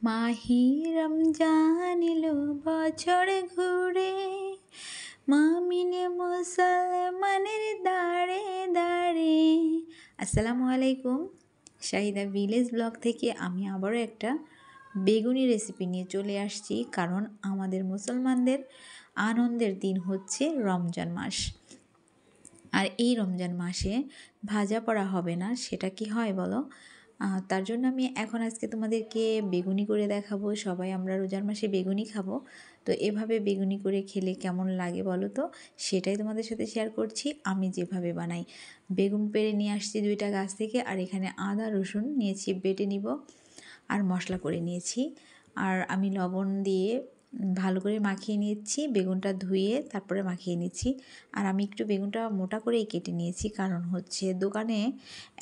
মাহি রমজান এলো বছর ঘুরে, মামিনে মুসলমানের দাঁড়ে দাঁড়ে। আসসালামু আলাইকুম। শাহিদা ভিলেজ ব্লগ থেকে আমি আবারও একটা বেগুনি রেসিপি নিয়ে চলে আসছি, কারণ আমাদের মুসলমানদের আনন্দের দিন হচ্ছে রমজান মাস। আর এই রমজান মাসে ভাজা পড়া হবে না, সেটা কি হয় বলো? তার জন্য আমি আজকে তোমাদেরকে বেগুনি করে দেখাবো। সবাই আমরা রোজার মাসে বেগুনি খাবো, তো এভাবে বেগুনি করে খেলে কেমন লাগে বলো তো, সেটাই তোমাদের সাথে শেয়ার করছি আমি যেভাবে বানাই। বেগুন পেড়ে নিয়ে আসছি 2টা গাছ থেকে, আর এখানে আদা রসুন নিয়েছি, বেটে নিব, আর মশলা করে নিয়েছি। আর আমি লবণ দিয়ে ভালো করে মাখিয়ে নিচ্ছি, বেগুনটা ধুয়ে তারপরে মাখিয়ে নিচ্ছি। আর আমি একটু বেগুনটা মোটা করেই কেটে নিয়েছি, কারণ হচ্ছে দোকানে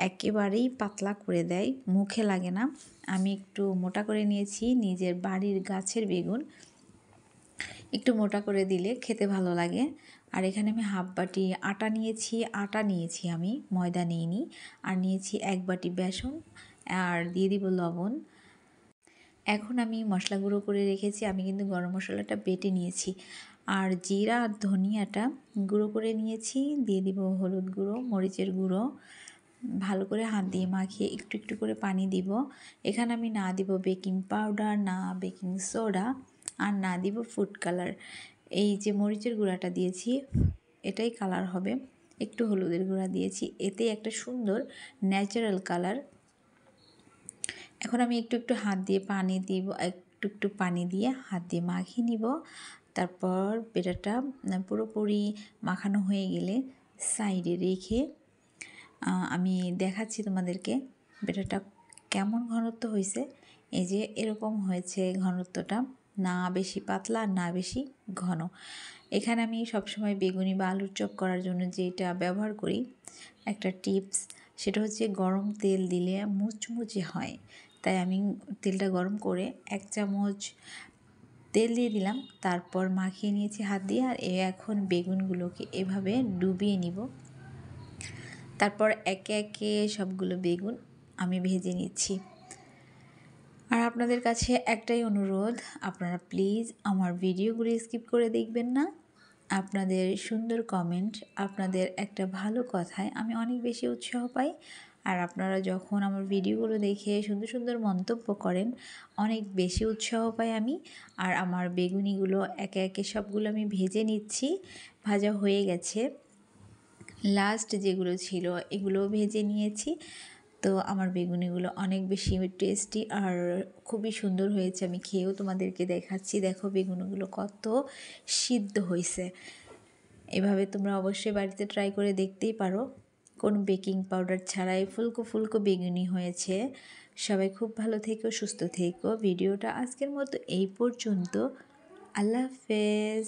একেবারেই পাতলা করে দেয়, মুখে লাগে না। আমি একটু মোটা করে নিয়েছি, নিজের বাড়ির গাছের বেগুন একটু মোটা করে দিলে খেতে ভালো লাগে। আর এখানে আমি হাফ বাটি আটা নিয়েছি, আমি ময়দা নিইনি। আর নিয়েছি 1 বাটি বেসন, আর দিয়ে দিব লবণ। এখন আমি মশলা গুঁড়ো করে রেখেছি, আমি কিন্তু গরম মশলাটা বেটে নিয়েছি। আর জিরা আর ধনিয়াটা গুঁড়ো করে নিয়েছি, দিয়ে দিব হলুদ গুঁড়ো, মরিচের গুঁড়ো। ভালো করে হাত দিয়ে মাখিয়ে একটু একটু করে পানি দিব। এখানে আমি না দিব বেকিং পাউডার, না বেকিং সোডা, আর না দিব ফুড কালার। এই যে মরিচের গুঁড়াটা দিয়েছি, এটাই কালার হবে। একটু হলুদের গুঁড়া দিয়েছি, এতে একটা সুন্দর ন্যাচারাল কালার। এখন আমি একটু একটু হাত দিয়ে পানি দিব, একটু পানি দিয়ে হাত দিয়ে মাখিয়ে নিব। তারপর বেটাটা পুরোপুরি মাখানো হয়ে গেলে সাইডে রেখে আমি দেখাচ্ছি তোমাদেরকে বেটাটা কেমন ঘনত্ব হয়েছে। এই যে এরকম হয়েছে ঘনত্বটা, না বেশি পাতলা না বেশি ঘন। এখানে আমি সবসময় বেগুনি বা আলুর চপ করার জন্য যেটা ব্যবহার করি, একটা টিপস, সেটা হচ্ছে গরম তেল দিলে মুচমুচে হয়। তাই আমি তেলটা গরম করে 1 চামচ তেল দিয়ে দিলাম, তারপর মাখিয়ে নিয়েছি হাত দিয়ে। আর এখন বেগুনগুলোকে এভাবে ডুবিয়ে নিব। তারপর একে একে সবগুলো বেগুন আমি ভেজে নিচ্ছি। আর আপনাদের কাছে একটাই অনুরোধ, আপনারা প্লিজ আমার ভিডিওগুলো স্কিপ করে দেখবেন না। আপনাদের সুন্দর কমেন্ট, আপনাদের একটা ভালো কথায় আমি অনেক বেশি উৎসাহ পাই। আর আপনারা যখন আমার ভিডিওগুলো দেখে সুন্দর সুন্দর মন্তব্য করেন, অনেক বেশি উৎসাহ পাই আমি। আর আমার বেগুনিগুলো একে একে সবগুলো আমি ভেজে নিচ্ছি, ভাজা হয়ে গেছে। লাস্ট যেগুলো ছিল এগুলোও ভেজে নিয়েছি। তো আমার বেগুনিগুলো অনেক বেশি টেস্টি আর খুবই সুন্দর হয়েছে। আমি খেয়েও তোমাদেরকে দেখাচ্ছি, দেখো বেগুনগুলো কত সিদ্ধ হয়েছে। এভাবে তোমরা অবশ্যই বাড়িতে ট্রাই করে দেখতেই পারো, কোনো বেকিং পাউডার ছাড়াই ফুলকো ফুলকো বেগুনি হয়েছে। সবাই খুব ভালো থেকো, সুস্থ থেকো। ভিডিওটা আজকের মতো এই পর্যন্ত। আল্লাহ হাফেজ।